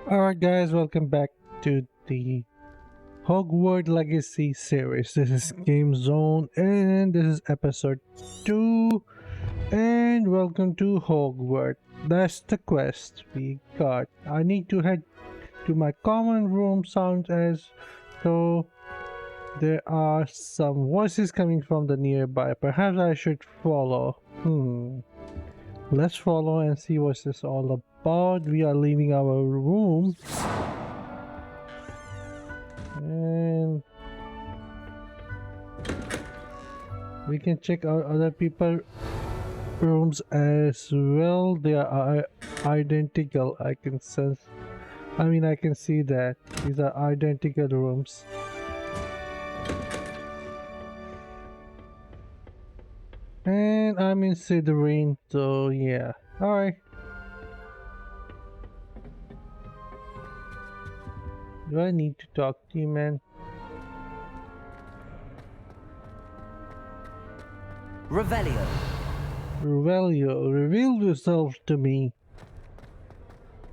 Alright guys, welcome back to the Hogwarts Legacy series. This is GameZone and this is episode 2, and welcome to Hogwarts. That's the quest we got. I need to head to my common room. Sounds as though there are some voices coming from the nearby. Perhaps I should follow. Let's follow and see what this all about. We are leaving our room. And we can check out other people rooms as well. They are identical. I can see that these are identical rooms. And I'm in Slytherin, so yeah. Alright. Do I need to talk to you, man? Revelio. Revelio, reveal yourself to me.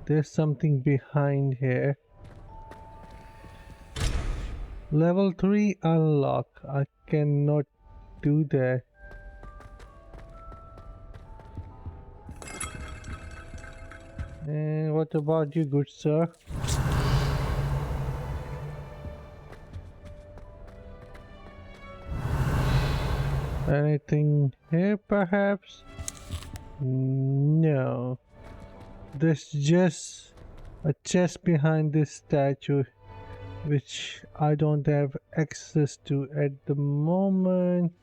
There's something behind here. Level 3 unlock. I cannot do that. And what about you, good sir? Anything here, perhaps? No. There's just a chest behind this statue, which I don't have access to at the moment.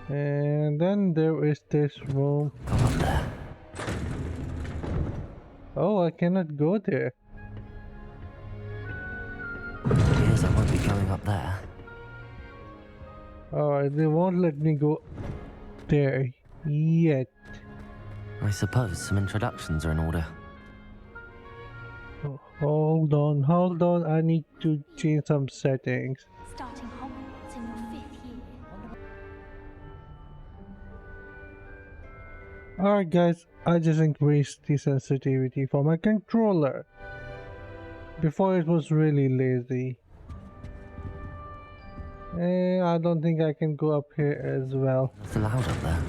And then there is this room. Oh, I cannot go there. Yes, I won't be going up there. Alright, they won't let me go there yet. I suppose some introductions are in order. Oh, hold on, I need to change some settings. Starting Hogwarts in your 5th year. Alright guys, I just increased the sensitivity for my controller. Before it was really lazy. And I don't think I can go up here as well. Nothing loud up there.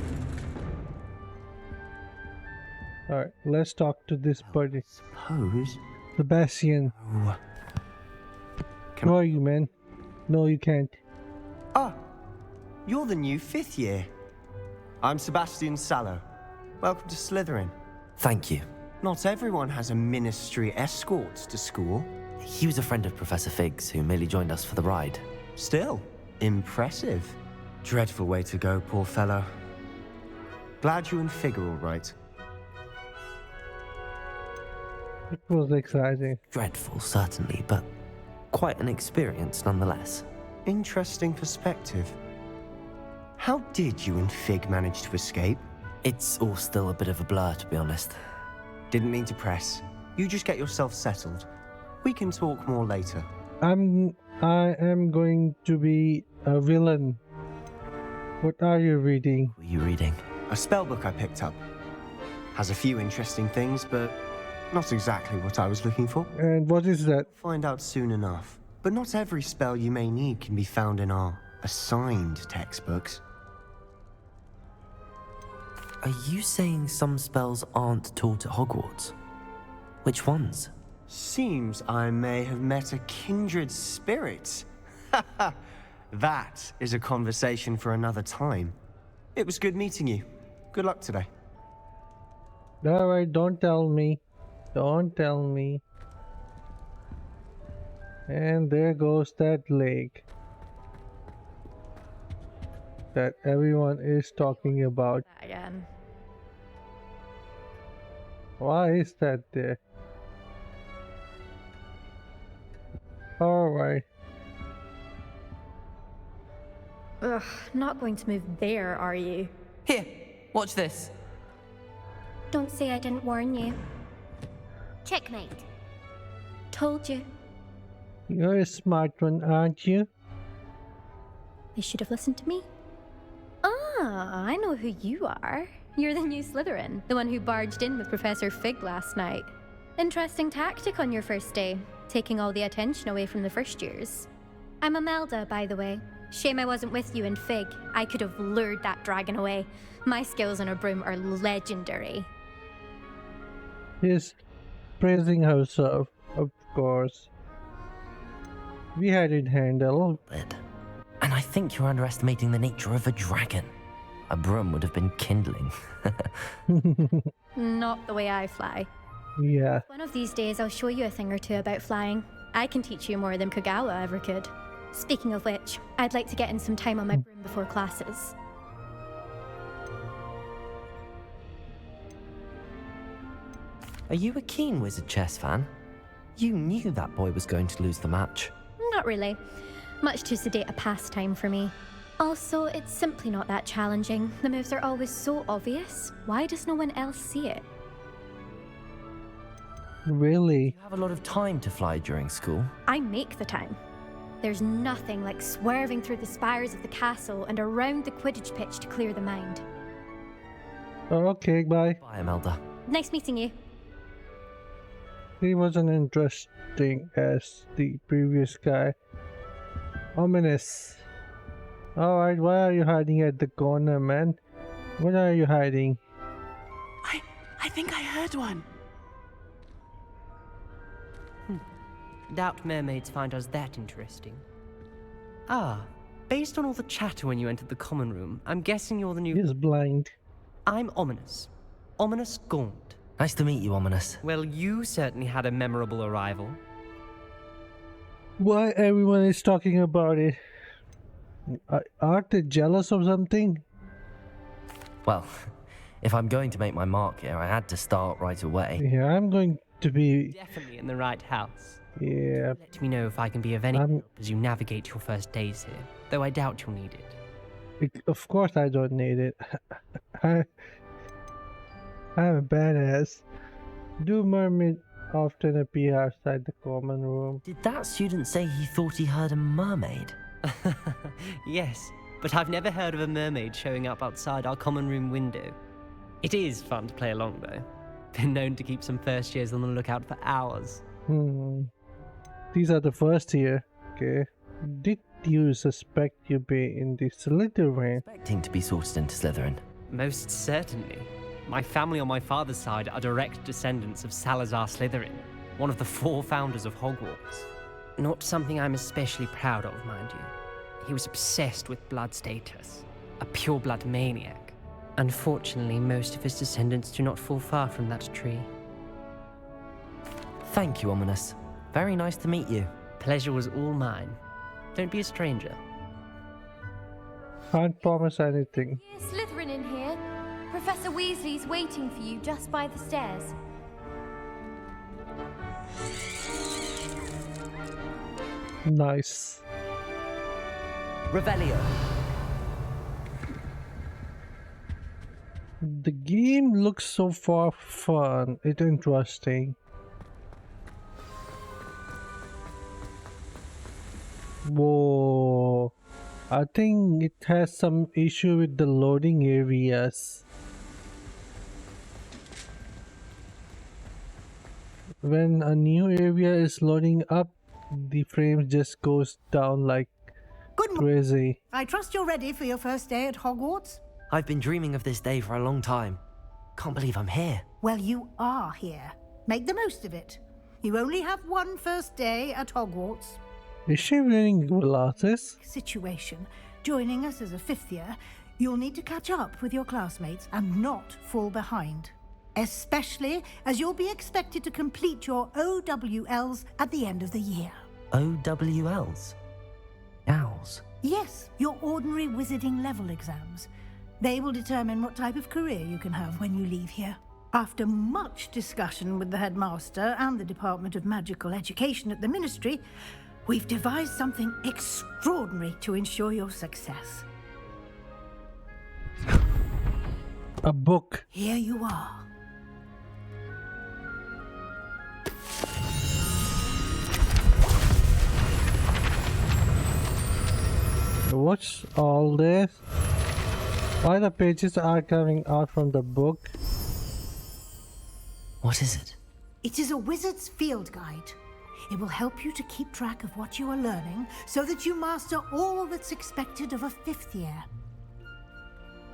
Alright, let's talk to this buddy. Suppose. Sebastian. Oh. Who are you, man? No, you can't. Ah, you're the new 5th year. I'm Sebastian Sallow. Welcome to Slytherin. Thank you. Not everyone has a ministry escort to school. He was a friend of Professor Fig's who merely joined us for the ride. Still, impressive. Dreadful way to go, poor fellow. Glad you and Fig are all right. It was exciting. Dreadful, certainly, but quite an experience nonetheless. Interesting perspective. How did you and Fig manage to escape? It's all still a bit of a blur, to be honest. Didn't mean to press. You just get yourself settled. We can talk more later. I am going to be a villain. What are you reading? What were you reading? A spellbook I picked up. Has a few interesting things, but not exactly what I was looking for. And what is that? Find out soon enough. But not every spell you may need can be found in our assigned textbooks. Are you saying some spells aren't taught at Hogwarts? Which ones? Seems I may have met a kindred spirit. That is a conversation for another time. It was good meeting you. Good luck today. Alright, don't tell me. Don't tell me. And there goes that lake that everyone is talking about. Again. Why is that there? Alright. Ugh, not going to move there, are you? Here, watch this. Don't say I didn't warn you. Checkmate. Told you. You're a smart one, aren't you? They should have listened to me. Ah, I know who you are. You're the new Slytherin, the one who barged in with Professor Fig last night. Interesting tactic on your first day, taking all the attention away from the first years. I'm Imelda, by the way. Shame I wasn't with you in Fig. I could have lured that dragon away. My skills on a broom are legendary. He's praising herself, of course. We had it handled. And I think you're underestimating the nature of a dragon. A broom would have been kindling. Not the way I fly. Yeah. One of these days I'll show you a thing or two about flying. I can teach you more than Kagawa ever could. Speaking of which, I'd like to get in some time on my broom before classes. Are you a keen Wizard chess fan? You knew that boy was going to lose the match. Not really. Much too sedate a pastime for me. Also, it's simply not that challenging. The moves are always so obvious. Why does no one else see it? Really? You have a lot of time to fly during school. I make the time. There's nothing like swerving through the spires of the castle and around the Quidditch pitch to clear the mind. Oh, okay, bye. Bye, Imelda. Nice meeting you. He wasn't interesting as the previous guy. Ominous. Alright, why are you hiding at the corner, man? What are you hiding? I think I heard one. Doubt mermaids find us that interesting. Ah, based on all the chatter when you entered the common room, I'm guessing you're the new... He's blind. I'm Ominous. Ominous Gaunt. Nice to meet you, Ominous. Well, you certainly had a memorable arrival. Why everyone is talking about it? Aren't they jealous of something? Well, if I'm going to make my mark here, I had to start right away. Yeah, I'm going to be... Definitely in the right house. Yeah. Let me know if I can be of any help as you navigate your first days here, though I doubt you'll need it. Of course I don't need it. I'm a badass. Do mermaids often appear outside the common room? Did that student say he thought he heard a mermaid? Yes, but I've never heard of a mermaid showing up outside our common room window. It is fun to play along, though. Been known to keep some first years on the lookout for hours. These are the first year. Okay. Did you suspect you be in the Slytherin? Expecting to be sorted into Slytherin. Most certainly. My family on my father's side are direct descendants of Salazar Slytherin, one of the 4 founders of Hogwarts. Not something I'm especially proud of, mind you. He was obsessed with blood status, a pure-blood maniac. Unfortunately, most of his descendants do not fall far from that tree. Thank you, Ominous. Very nice to meet you. Pleasure was all mine. Don't be a stranger. Can't promise anything. Slytherin in here. Professor Weasley's waiting for you just by the stairs. Nice. Revelio. The game looks so far fun. It's interesting. Whoa. I think it has some issue with the loading areas. When a new area is loading up, the frame just goes down like crazy. I trust you're ready for your first day at Hogwarts? I've been dreaming of this day for a long time. Can't believe I'm here. Well, you are here. Make the most of it. You only have one first day at Hogwarts. Is she wearing glasses? Situation. Joining us as a 5th year, you'll need to catch up with your classmates and not fall behind. Especially as you'll be expected to complete your OWLs at the end of the year. OWLs? Owls? Yes, your ordinary wizarding level exams. They will determine what type of career you can have when you leave here. After much discussion with the headmaster and the Department of Magical Education at the Ministry, we've devised something extraordinary to ensure your success. A book. Here you are. What's all this? Why the pages are coming out from the book? What is it? It is a wizard's field guide. It will help you to keep track of what you are learning so that you master all that's expected of a 5th year.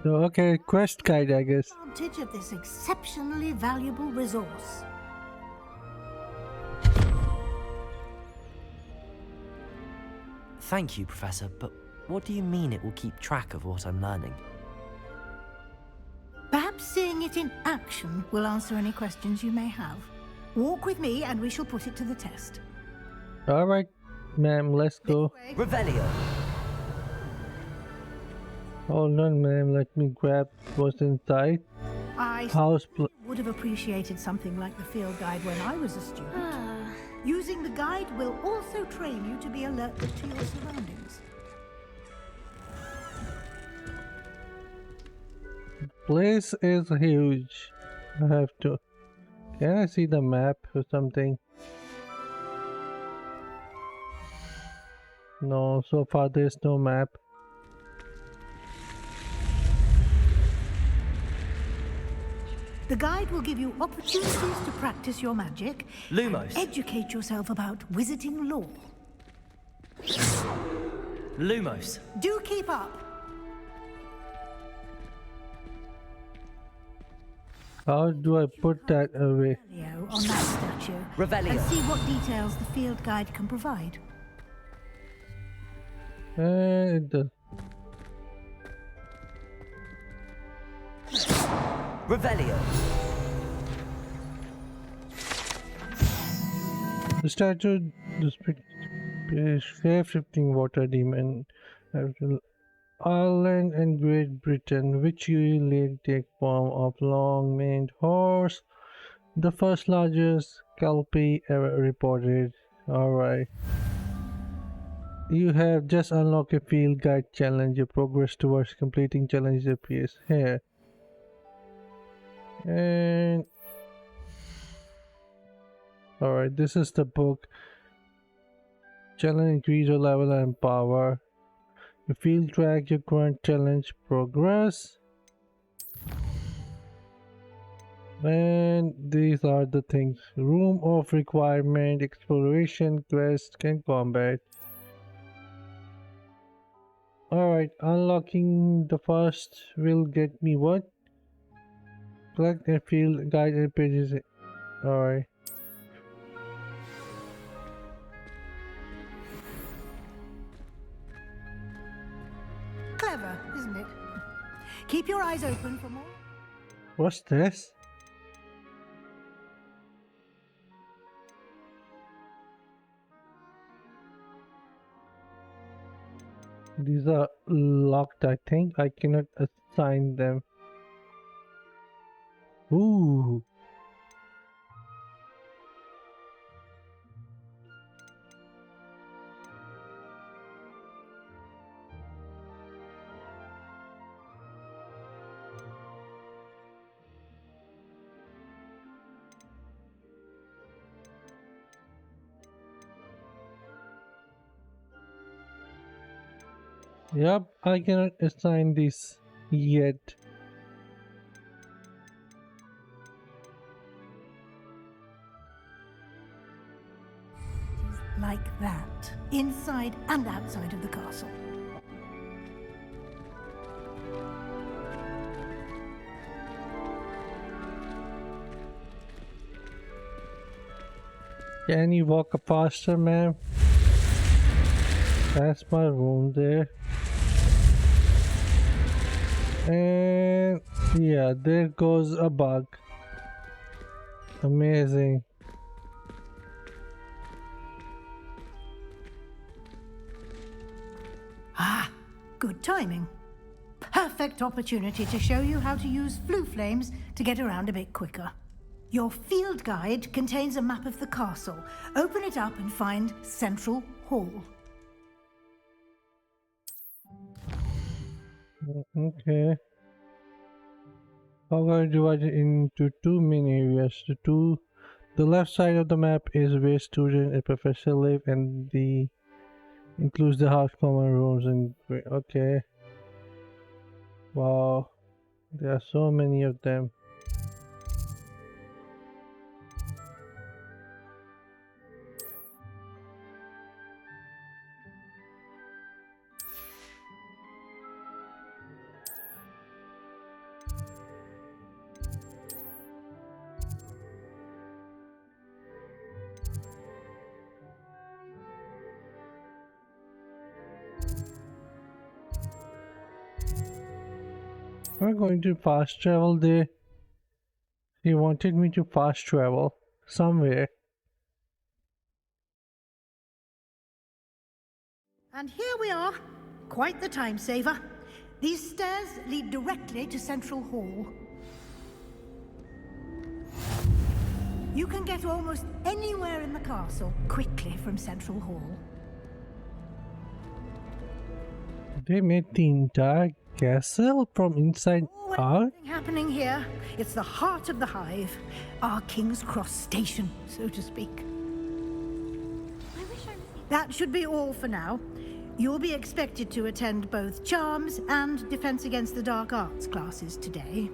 So, okay, quest guide, I guess. Advantage of this exceptionally valuable resource. Thank you, Professor, but what do you mean it will keep track of what I'm learning? Perhaps seeing it in action will answer any questions you may have. Walk with me and we shall put it to the test. Alright, ma'am, let's go. Revelio! Hold on, ma'am, let me grab what's inside. I would have appreciated something like the field guide when I was a student. Using the guide will also train you to be alert to your surroundings. Place is huge. I have to... Can I see the map or something? No, so far there's no map. The guide will give you opportunities to practice your magic Lumos. and educate yourself about wizarding lore. Lumos. Do keep up. How do I put that away? Revelio on that statue. Revelio. And see what details the field guide can provide. It does. Revelio. The statue, the shape-shifting water demon, Ireland and Great Britain, which usually take form of long-maned horse, the first largest kelpie ever reported. Alright. You have just unlocked a field guide challenge. Your progress towards completing challenges appears here. And alright, this is the book. Challenge increase your level and power. You field track your current challenge progress. And these are the things: room of requirement, exploration, quest, and combat. Alright, unlocking the first will get me what? Collect and field guide and pages. Alright. Clever, isn't it? Keep your eyes open for more. What's this? These are locked, I think. I cannot assign them. Ooh. Yep, I cannot assign this yet. Like that, inside and outside of the castle. Can you walk faster, ma'am? That's my room there. And yeah, there goes a bug. Amazing. Ah, good timing. Perfect opportunity to show you how to use flue flames to get around a bit quicker. Your field guide contains a map of the castle. Open it up and find Central Hall. Okay. However, divided into two main areas. The left side of the map is where students and professors live, and the includes the house common rooms and okay. Wow, there are so many of them. We're going to fast travel there. He wanted me to fast travel somewhere. And here we are. Quite the time saver. These stairs lead directly to Central Hall. You can get almost anywhere in the castle quickly from Central Hall. They made the entire castle from inside out. Everything happening here. It's the heart of the hive. Our King's Cross station, so to speak. I wish I received. That should be all for now. You'll be expected to attend both Charms and Defense Against the Dark Arts classes today.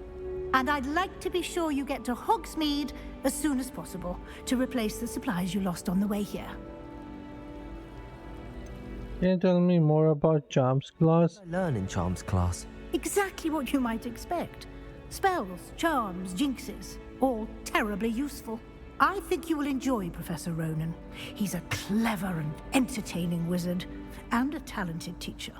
And I'd like to be sure you get to Hogsmeade as soon as possible to replace the supplies you lost on the way here. Can you tell me more about Charms class? I learn in Charms class. Exactly what you might expect. Spells, charms, jinxes, all terribly useful. I think you will enjoy Professor Ronan. He's a clever and entertaining wizard, and a talented teacher.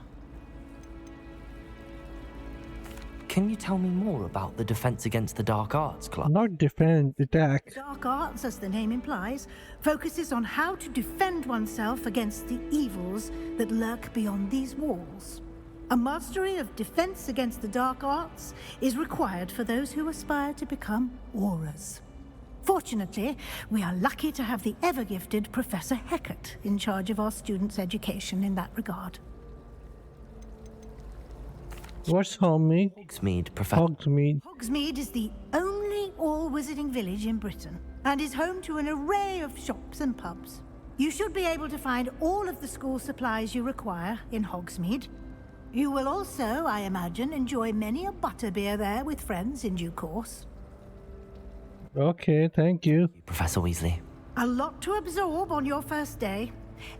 Can you tell me more about the Defense Against the Dark Arts class? Not defend, attack. Dark Arts, as the name implies, focuses on how to defend oneself against the evils that lurk beyond these walls. A mastery of Defense Against the Dark Arts is required for those who aspire to become auras. Fortunately, we are lucky to have the ever-gifted Professor Hecat in charge of our students' education in that regard. What's Hogsmeade? Hogsmeade, Professor. Hogsmeade. Hogsmeade is the only all-wizarding village in Britain and is home to an array of shops and pubs. You should be able to find all of the school supplies you require in Hogsmeade. You will also, I imagine, enjoy many a butterbeer there with friends in due course. Okay, thank you. Professor Weasley. A lot to absorb on your first day,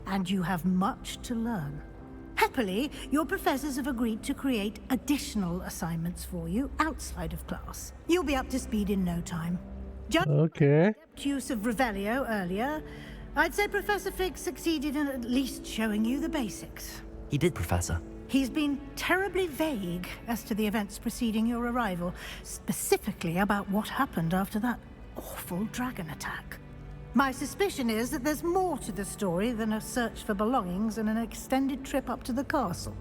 and you have much to learn. Happily, your professors have agreed to create additional assignments for you outside of class. You'll be up to speed in no time. Just Okay. use of Revelio earlier, I'd say Professor Fig succeeded in at least showing you the basics. He did, Professor. He's been terribly vague as to the events preceding your arrival, specifically about what happened after that awful dragon attack. My suspicion is that there's more to the story than a search for belongings and an extended trip up to the castle.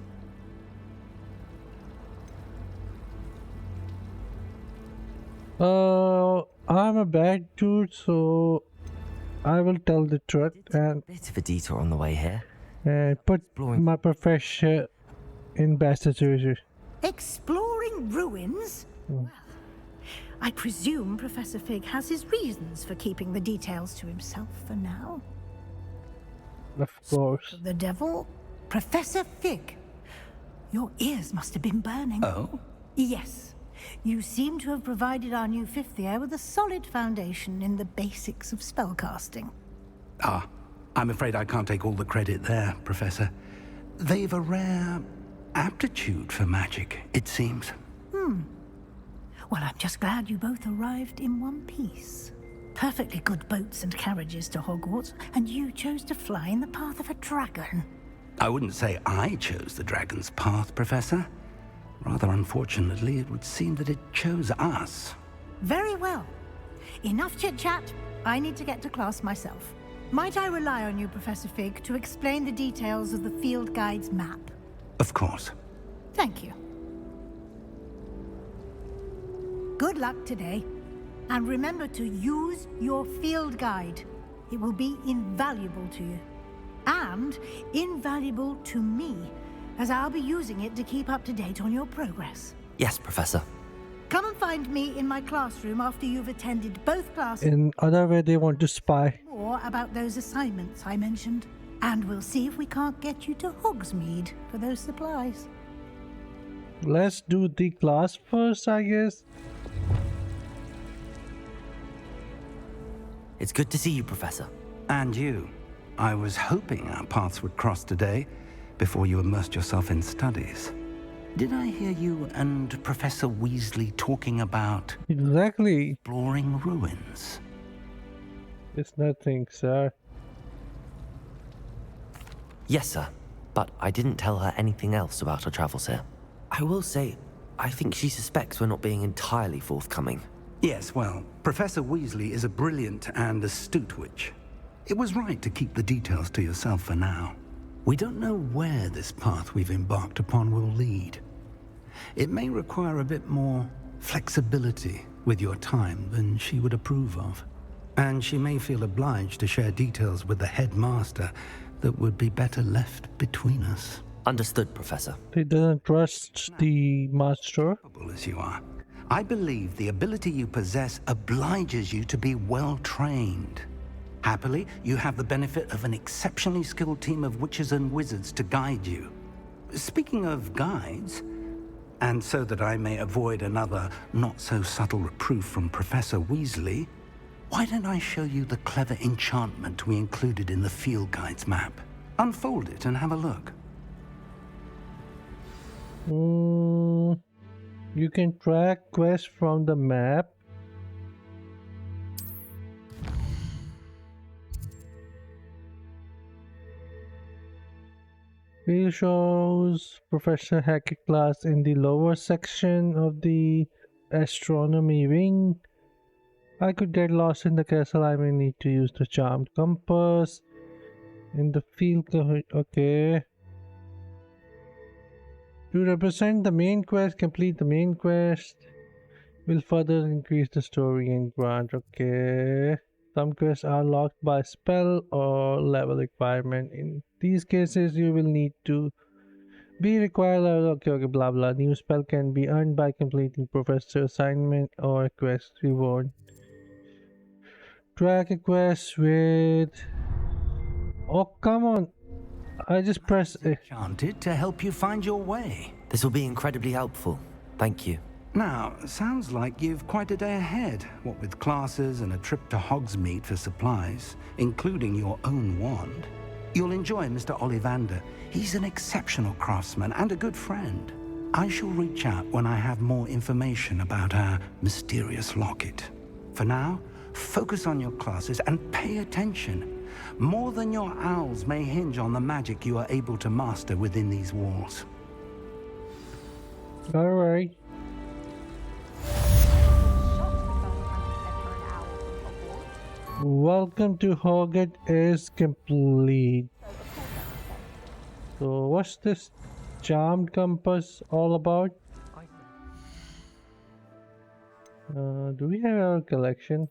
I'm a bad dude, so I will tell the truth and Bit of a detour on the way here. put Exploring. my professor in best situation. Exploring ruins? Well, I presume Professor Fig has his reasons for keeping the details to himself for now. Of course. The devil? Professor Fig. Your ears must have been burning. Oh? Yes. You seem to have provided our new fifth year with a solid foundation in the basics of spellcasting. Ah, I'm afraid I can't take all the credit there, Professor. They've a rare aptitude for magic, it seems. Well, I'm just glad you both arrived in one piece. Perfectly good boats and carriages to Hogwarts, and you chose to fly in the path of a dragon. I wouldn't say I chose the dragon's path, Professor. Rather unfortunately, it would seem that it chose us. Very well. Enough chit-chat. I need to get to class myself. Might I rely on you, Professor Fig, to explain the details of the field guide's map? Of course. Thank you. Good luck today. And remember to use your field guide. It will be invaluable to you. And invaluable to me, as I'll be using it to keep up to date on your progress. Yes, Professor. Come and find me in my classroom after you've attended both classes. In other way, they want to spy. More about those assignments I mentioned. And we'll see if we can't get you to Hogsmeade for those supplies. Let's do the class first, I guess. It's good to see you, Professor. And you. I was hoping our paths would cross today, before you immersed yourself in studies. Did I hear you and Professor Weasley talking about Exactly. exploring ruins? It's nothing, sir. Yes, sir. But I didn't tell her anything else about our travels here. I will say, I think she suspects we're not being entirely forthcoming. Yes, well, Professor Weasley is a brilliant and astute witch. It was right to keep the details to yourself for now. We don't know where this path we've embarked upon will lead. It may require a bit more flexibility with your time than she would approve of. And she may feel obliged to share details with the headmaster that would be better left between us. Understood, Professor. He doesn't trust the master. As you are, I believe the ability you possess obliges you to be well trained. Happily, you have the benefit of an exceptionally skilled team of witches and wizards to guide you. Speaking of guides, and so that I may avoid another not-so-subtle reproof from Professor Weasley, why don't I show you the clever enchantment we included in the field guide's map? Unfold it and have a look. You can track quests from the map. Field shows Professor Hackett class in the lower section of the astronomy wing. I could get lost in the castle. I may need to use the charmed compass. In the field, okay. To represent the main quest, complete the main quest. Will further increase the story and grant. Okay. Some quests are locked by spell or level requirement. In these cases, you will need to be required. Okay, blah blah. New spell can be earned by completing professor assignment or quest reward. Track a quest with. Oh, come on. I just press it. Enchanted to help you find your way. This will be incredibly helpful. Thank you. Now, sounds like you've quite a day ahead, what with classes and a trip to Hogsmeade for supplies, including your own wand. You'll enjoy Mr. Ollivander. He's an exceptional craftsman and a good friend. I shall reach out when I have more information about our mysterious locket. For now, focus on your classes and pay attention. More than your owls may hinge on the magic you are able to master within these walls. Alright. Welcome to Hogwarts is complete. So what's this charmed compass all about? Do we have our collection?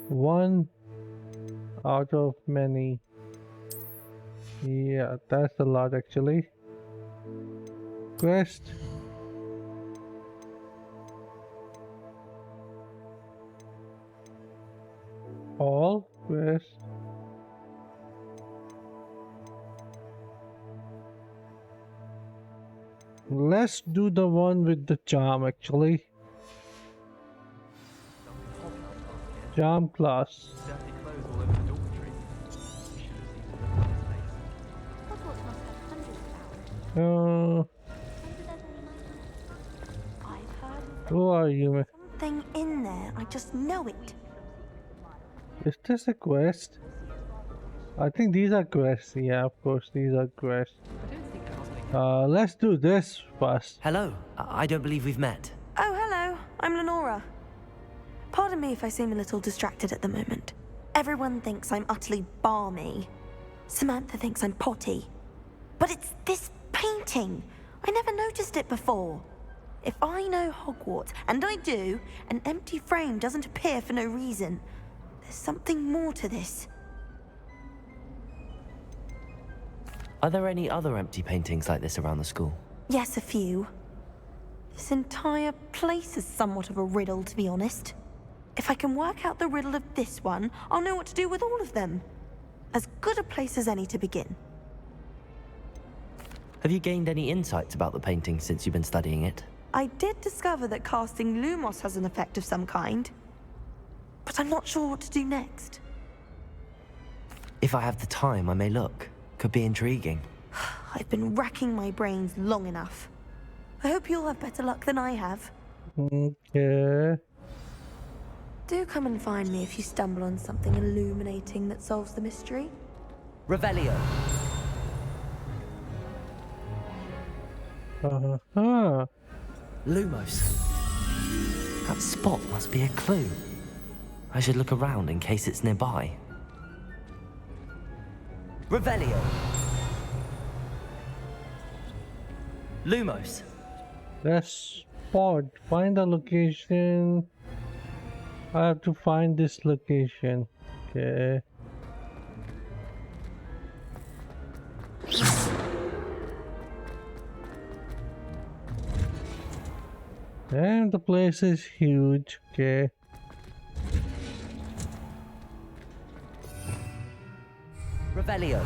One out of many. Yeah, that's a lot actually. Quest. All quest. Let's do the one with the charm actually. Charm class. Who are you? Something in there, I just know it. Is this a quest? I think these are quests. Yeah, of course, these are quests. Let's do this first. Hello. I don't believe we've met. Oh, hello. I'm Lenora. Pardon me if I seem a little distracted at the moment. Everyone thinks I'm utterly balmy. Samantha thinks I'm potty. But it's this painting. I never noticed it before. If I know Hogwarts, and I do, an empty frame doesn't appear for no reason. There's something more to this. Are there any other empty paintings like this around the school? Yes, a few. This entire place is somewhat of a riddle, to be honest. If I can work out the riddle of this one, I'll know what to do with all of them. As good a place as any to begin. Have you gained any insights about the painting since you've been studying it? I did discover that casting Lumos has an effect of some kind. But I'm not sure what to do next. If I have the time, I may look. Could be intriguing. I've been racking my brains long enough. I hope you'll have better luck than I have. Okay. Do come and find me if you stumble on something illuminating that solves the mystery. Revelio. Ah, Lumos. That spot must be a clue. I should look around in case it's nearby. Revelio. Lumos. that's spot. Find the location. I have to find this location. Okay. And the place is huge. Okay. Revelio.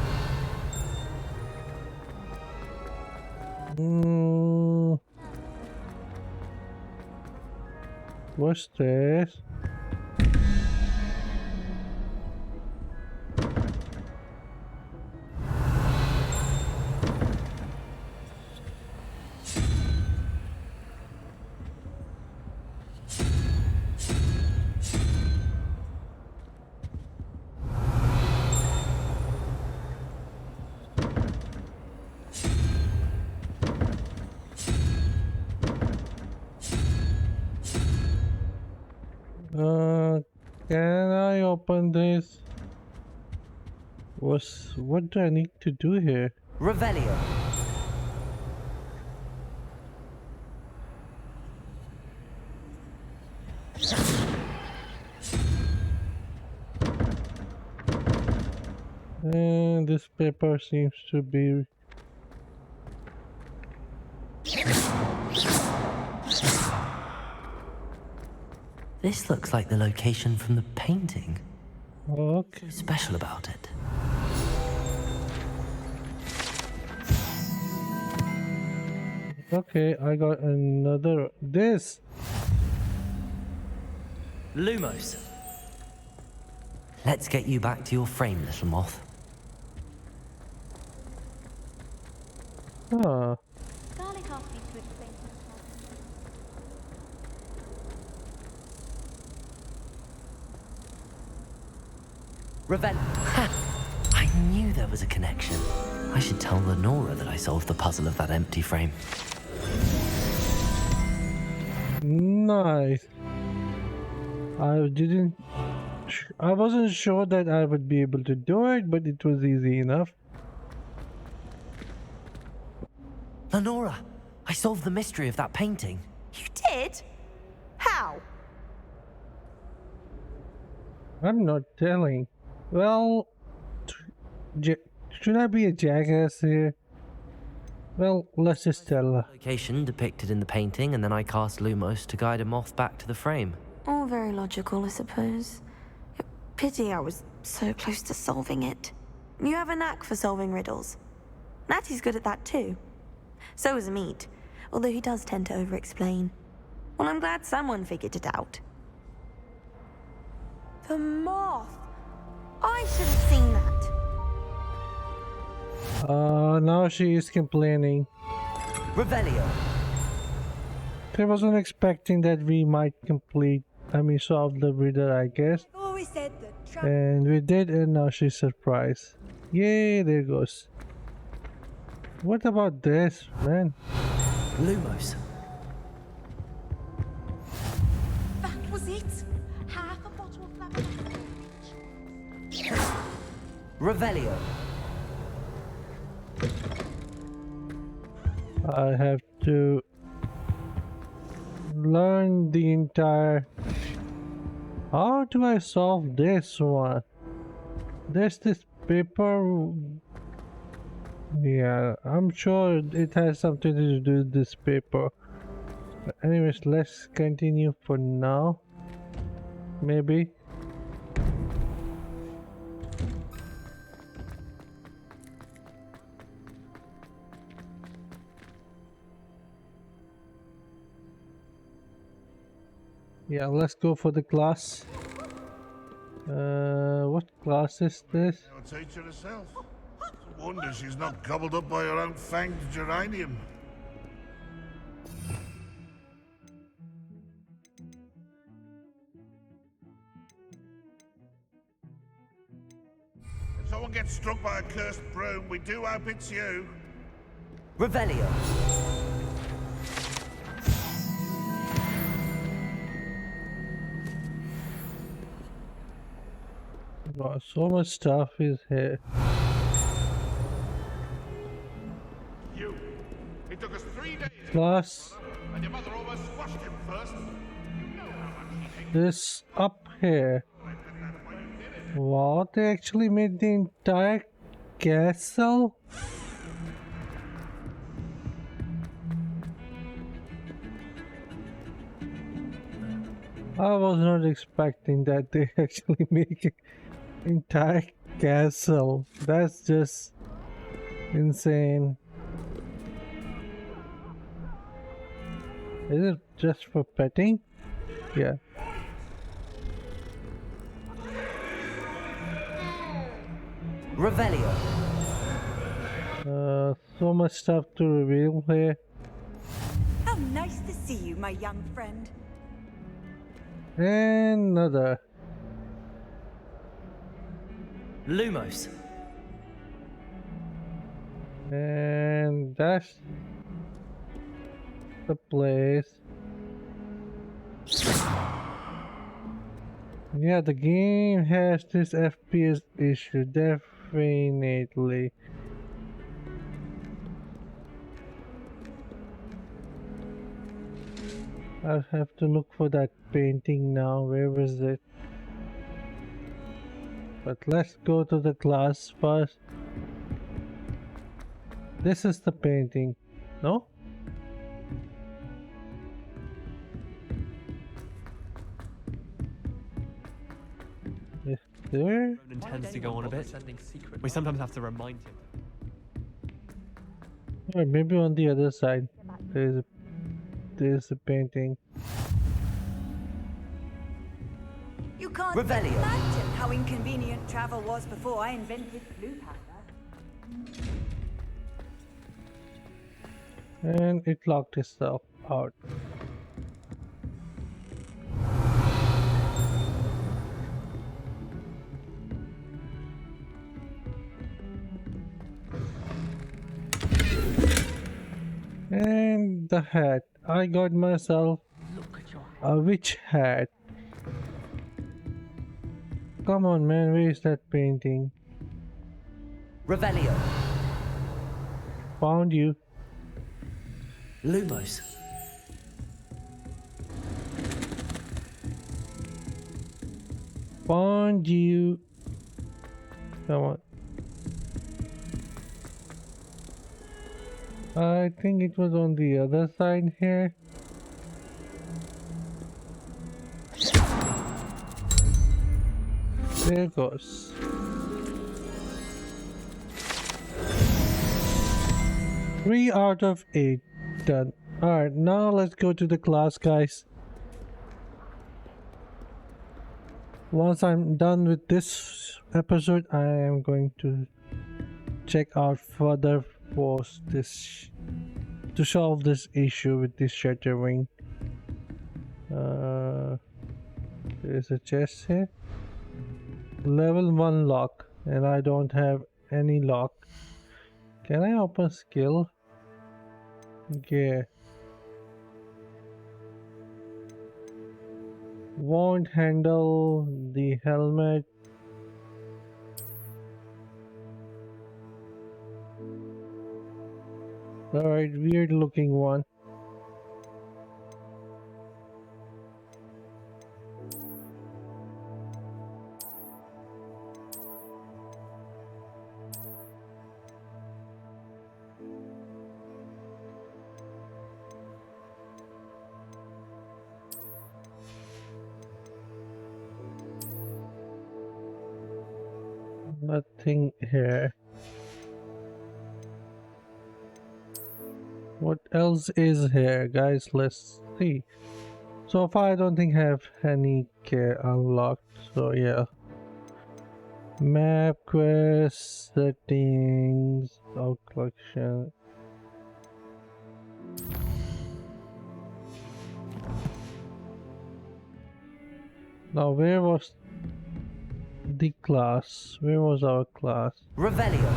What's this? Can I open this? What do I need to do here? Revelio. And this paper seems to be... This looks like the location from the painting. Okay. What's special about it? Okay, I got another... This! Lumos. Let's get you back to your frame, little moth. Ah. Garlic asked me to explain Revel. Ha! I knew there was a connection. I should tell Lenora that I solved the puzzle of that empty frame. Nice. I wasn't sure that I would be able to do it, but it was easy enough. Lenora, I solved the mystery of that painting. You did? How? I'm not telling. Well, should I be a jackass here? Well, let's just tell her. Location depicted in the painting, and then I cast Lumos to guide a moth back to the frame. All very logical, I suppose. Pity I was so close to solving it. You have a knack for solving riddles. Natty's good at that too. So is Meat, although he does tend to over-explain. Well, I'm glad someone figured it out. The moth! I should have seen that. Now she is complaining. Revelio. I wasn't expecting that we might solve the riddle, I guess. Always said that And we did, and now she's surprised. Yay, there goes. What about this, man? Lumos. That was it. Half a bottle of lavender. Revelio. I have to learn the entire... How do I solve this one? There's this paper... Yeah, I'm sure it has something to do with this paper. But anyways, let's continue for now. Maybe. Yeah, let's go for the class. What class is this? Your teacher herself. It's a wonder she's not gobbled up by her own fanged geranium. If someone gets struck by a cursed broom, we do hope it's you. Revelio. Wow, so much stuff is here. You. It took us 3 days. Plus, And your mother almost squashed him first. this up here. Wow, they actually made the entire castle? I was not expecting that they actually make an entire castle. That's just insane. Is it just for petting? Yeah. Revelio. So much stuff to reveal here. How nice to see you, my young friend. And another. Lumos. And that's the place. Yeah, the game has this FPS issue, definitely. I'll have to look for that painting now. Where was it? But let's go to the class first. This is the painting, no? Is there? Ronan tends to go on a bit. We sometimes have to remind him. Or maybe on the other side. There's a painting. You can't Revelio. imagine how inconvenient travel was before I invented blue powder. And it locked itself out. And the hat. I got myself a witch hat. Come on, man, where is that painting? Revelio. Found you. Lumos. Found you. Come on. I think it was on the other side here. There it goes. Three out of 8 done. Alright, now let's go to the class, guys. Once I'm done with this episode, I am going to check out further for this to solve this issue with this shattering. There's a chest here. Level 1 lock, and I don't have any lock. Can I open skill? Yeah. Won't handle the helmet. Alright, weird looking one. Nothing here. What else is here, guys? Let's see. So far I don't think I have any care unlocked, so yeah. Map, quest, settings, out collection. Now where was the class? Where was our class? Revelio.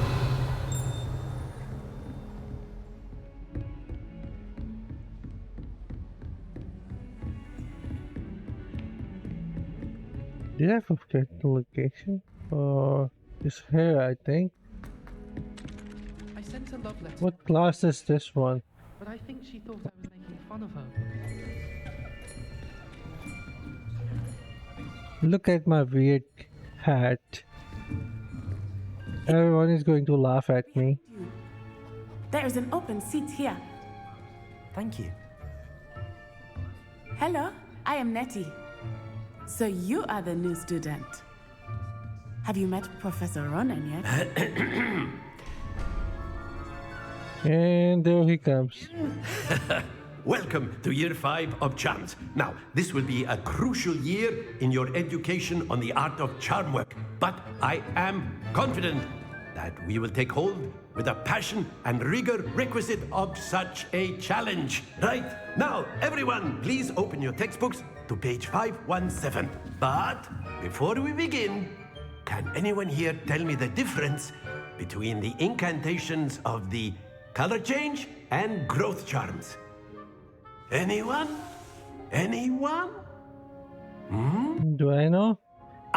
Did I forget the location? His hair, I think. I sent a love letter, What class is this one? but I think she thought I was making fun of her. Look at my weird hat. Everyone is going to laugh at me. There is an open seat here. Thank you. Hello, I am Nettie. So you are the new student. Have you met Professor Ronan yet? And there he comes. Welcome to Year 5 of Charms. Now, this will be a crucial year in your education on the art of charm work, but I am confident that we will take hold with the passion and rigor requisite of such a challenge. Right, now, everyone, please open your textbooks to page 517. But before we begin, can anyone here tell me the difference between the incantations of the color change and growth charms? Anyone? Anyone? Do I know?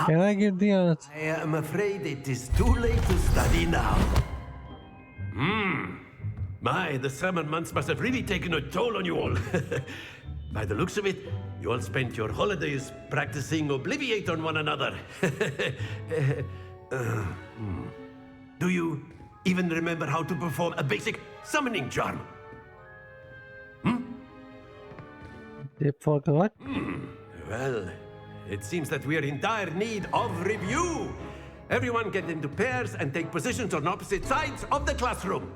Can I give the answer? I am afraid it is too late to study now. My, the summer months must have really taken a toll on you all. By the looks of it, you all spent your holidays practicing Obliviate on one another. Do you even remember how to perform a basic summoning charm? They forgot? Well, it seems that we are in dire need of review. Everyone get into pairs and take positions on opposite sides of the classroom.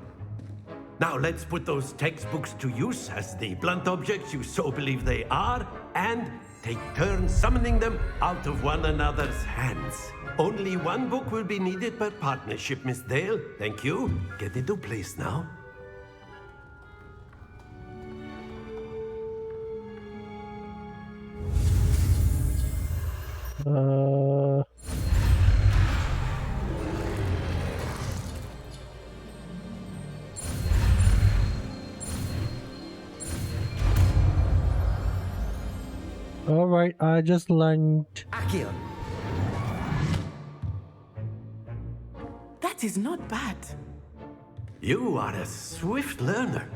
Now let's put those textbooks to use as the blunt objects you so believe they are, and take turns summoning them out of one another's hands. Only one book will be needed per partnership, Miss Dale. Thank you. Get into place now. Alright, I just learned. Accio. That is not bad. You are a swift learner.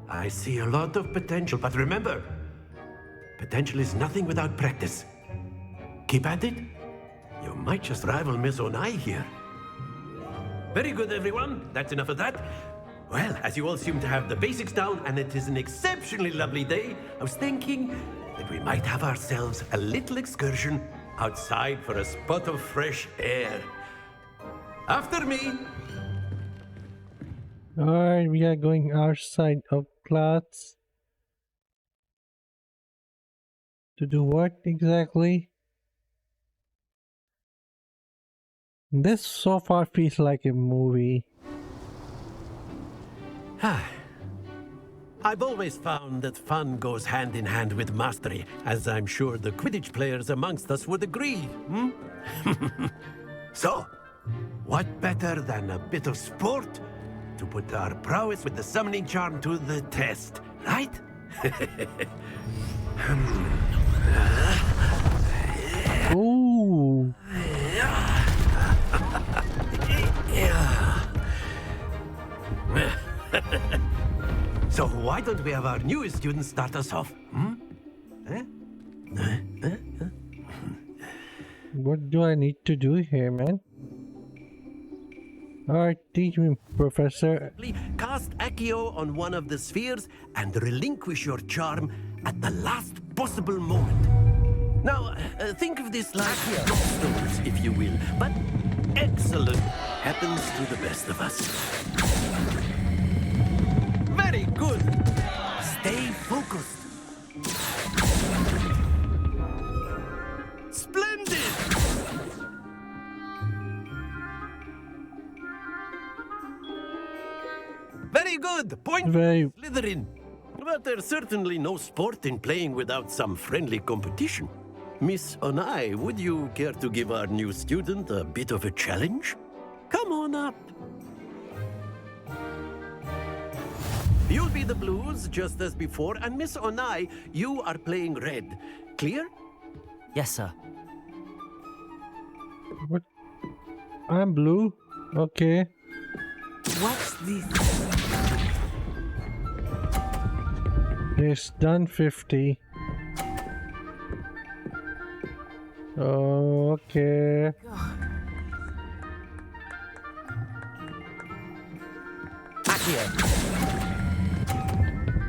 I see a lot of potential, but remember, potential is nothing without practice. Keep at it. You might just rival Miss Onai here. Very good, everyone. That's enough of that. Well, as you all seem to have the basics down, and it is an exceptionally lovely day, I was thinking that we might have ourselves a little excursion outside for a spot of fresh air. After me. Alright, we are going outside of class. To do what exactly? This so far feels like a movie. I've always found that fun goes hand in hand with mastery, as I'm sure the Quidditch players amongst us would agree. So, what better than a bit of sport to put our prowess with the summoning charm to the test, right? Ooh. So why don't we have our newest student start us off? What do I need to do here, man? Alright, teach me, Professor. Cast Accio on one of the spheres and relinquish your charm at the last possible moment. Now, think of this like stones, if you will, but excellent happens to the best of us. Very good. Stay focused. Splendid! Very good. Point for Slytherin. But there's certainly no sport in playing without some friendly competition. Miss Onai, would you care to give our new student a bit of a challenge? Come on up. You'll be the blues, just as before, and Miss Onai, you are playing red. Clear? Yes, sir. What I'm blue. Okay. Watch this. It's done 50. Okay.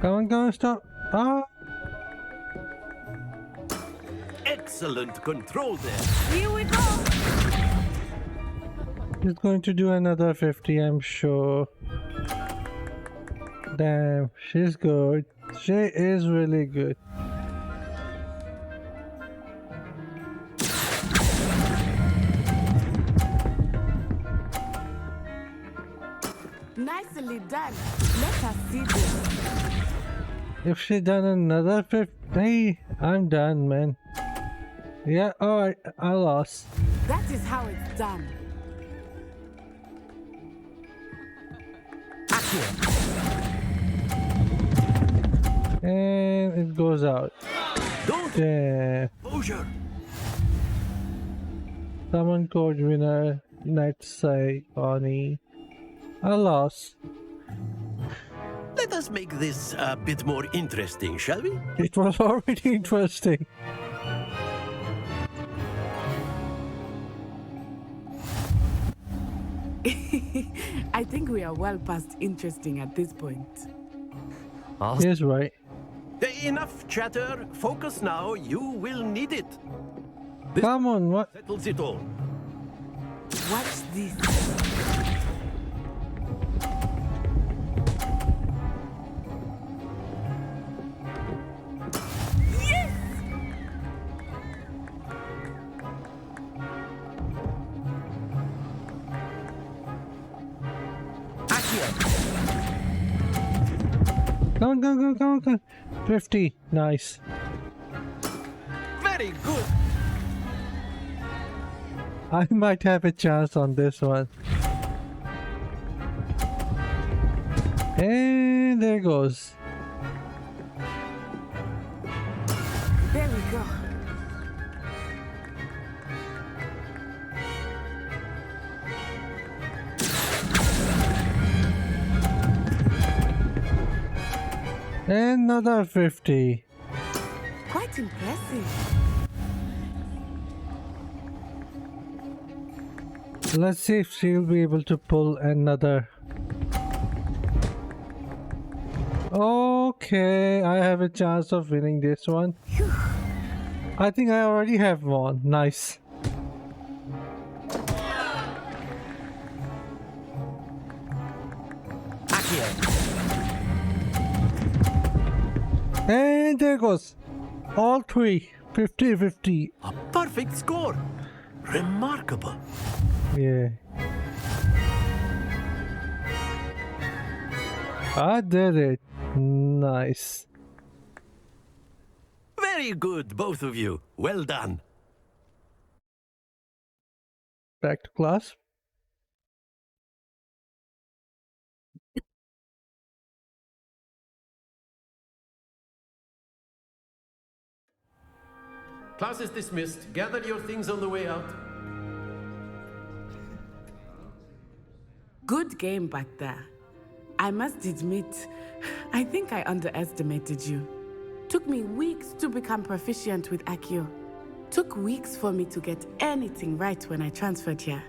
Come on, stop. Ah. Excellent control there. Here we go. He's going to do another 50, I'm sure. Damn, she's good. She is really good. Nicely done. Let us see this. If she done another 50, hey, I'm done, man. Yeah, alright, I lost. That is how it's done. And it goes out. Damn. Summon code winner, let's say Oni. I lost. Let us make this a bit more interesting, shall we? It was already interesting. I think we are well past interesting at this point. He's right. Enough chatter. Focus now. You will need it. Come on, what? Settles it all. Watch this. Come on. 50, nice. Very good. I might have a chance on this one. And there goes. There we go. Another 50. Quite impressive. Let's see if she'll be able to pull another. Okay, I have a chance of winning this one. I think I already have one. Nice. And there goes. All three. 50-50. A perfect score. Remarkable. Yeah. I did it. Nice. Very good, both of you. Well done. Back to class. Class is dismissed. Gather your things on the way out. Good game back there. I must admit, I think I underestimated you. Took me weeks to become proficient with Accio. Took weeks for me to get anything right when I transferred here.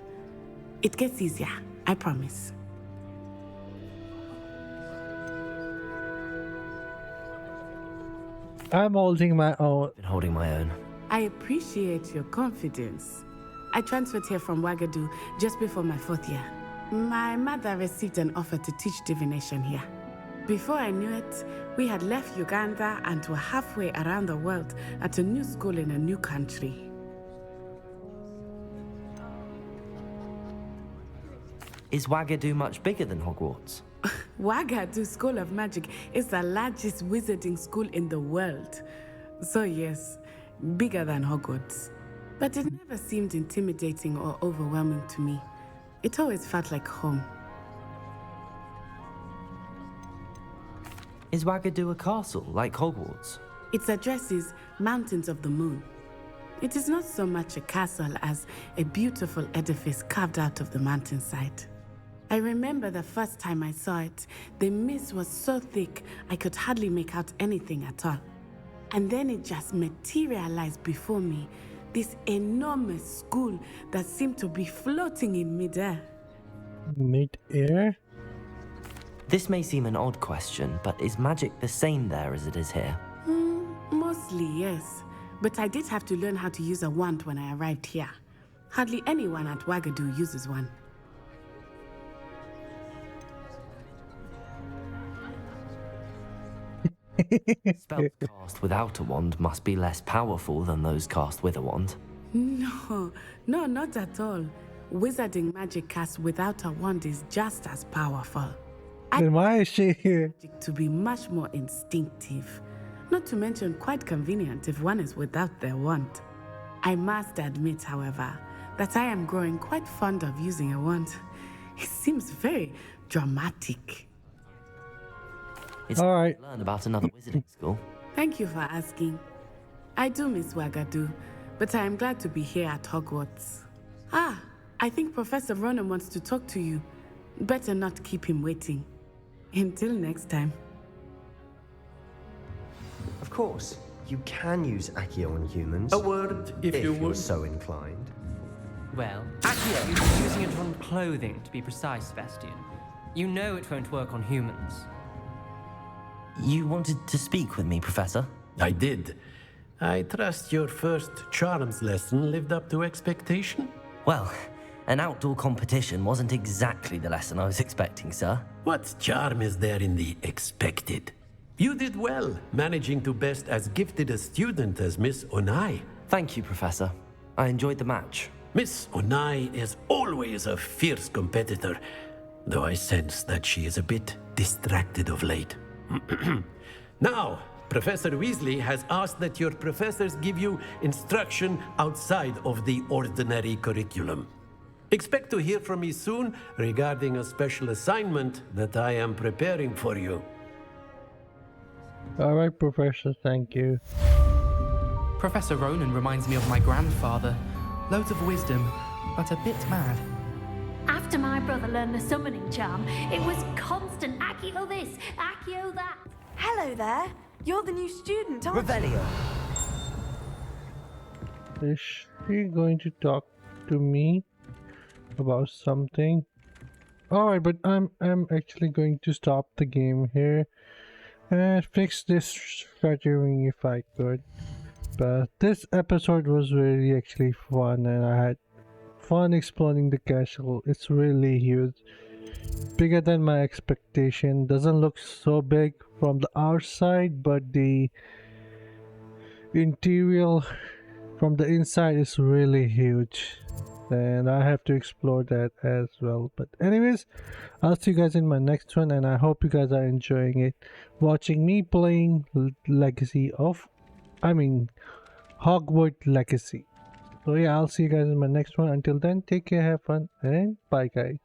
It gets easier, I promise. I'm holding my own. Been holding my own. I appreciate your confidence. I transferred here from Ouagadougou just before my 4th year. My mother received an offer to teach divination here. Before I knew it, we had left Uganda and were halfway around the world at a new school in a new country. Is Ouagadougou much bigger than Hogwarts? Ouagadougou School of Magic is the largest wizarding school in the world. So yes, bigger than Hogwarts. But it never seemed intimidating or overwhelming to me. It always felt like home. Is Ouagadougou a castle, like Hogwarts? Its address is Mountains of the Moon. It is not so much a castle as a beautiful edifice carved out of the mountainside. I remember the first time I saw it, the mist was so thick I could hardly make out anything at all. And then it just materialized before me, this enormous school that seemed to be floating in midair. Mid-air? This may seem an odd question, but is magic the same there as it is here? Mostly, yes. But I did have to learn how to use a wand when I arrived here. Hardly anyone at Wagadu uses one. Spells cast without a wand must be less powerful than those cast with a wand. No, not at all. Wizarding magic cast without a wand is just as powerful. Then why is she here? To be much more instinctive. Not to mention quite convenient if one is without their wand. I must admit, however, that I am growing quite fond of using a wand. It seems very dramatic. It's all right. Learn about another wizarding school. Thank you for asking. I do miss Wagadu, but I am glad to be here at Hogwarts. I think Professor Ronan wants to talk to you. Better not keep him waiting. Until next time. Of course, you can use Accio on humans. A word, if you you're would. so inclined. Well, Accio, you're using it on clothing, to be precise, Sebastian. You know it won't work on humans. You wanted to speak with me, Professor? I did. I trust your first charms lesson lived up to expectation? Well, an outdoor competition wasn't exactly the lesson I was expecting, sir. What charm is there in the expected? You did well, managing to best as gifted a student as Miss Onai. Thank you, Professor. I enjoyed the match. Miss Onai is always a fierce competitor, though I sense that she is a bit distracted of late. Now, Professor Weasley has asked that your professors give you instruction outside of the ordinary curriculum. Expect to hear from me soon regarding a special assignment that I am preparing for you. All right, Professor, thank you. Professor Ronan reminds me of my grandfather. Loads of wisdom, but a bit mad. After my brother learned the summoning charm, it was constant Accio this, Accio that. Hello there. You're the new student, aren't Revelio. Is she going to talk to me about something? Alright, but I'm actually going to stop the game here and fix this stuttering if I could. But this episode was really actually fun, and I had fun exploring the castle. It's really huge, bigger than my expectation. Doesn't look so big from the outside, but the interior from the inside is really huge, and I have to explore that as well. But anyways, I'll see you guys in my next one, and I hope you guys are enjoying it, watching me playing Hogwarts Legacy. So yeah, I'll see you guys in my next one. Until then, take care, have fun, and bye guys.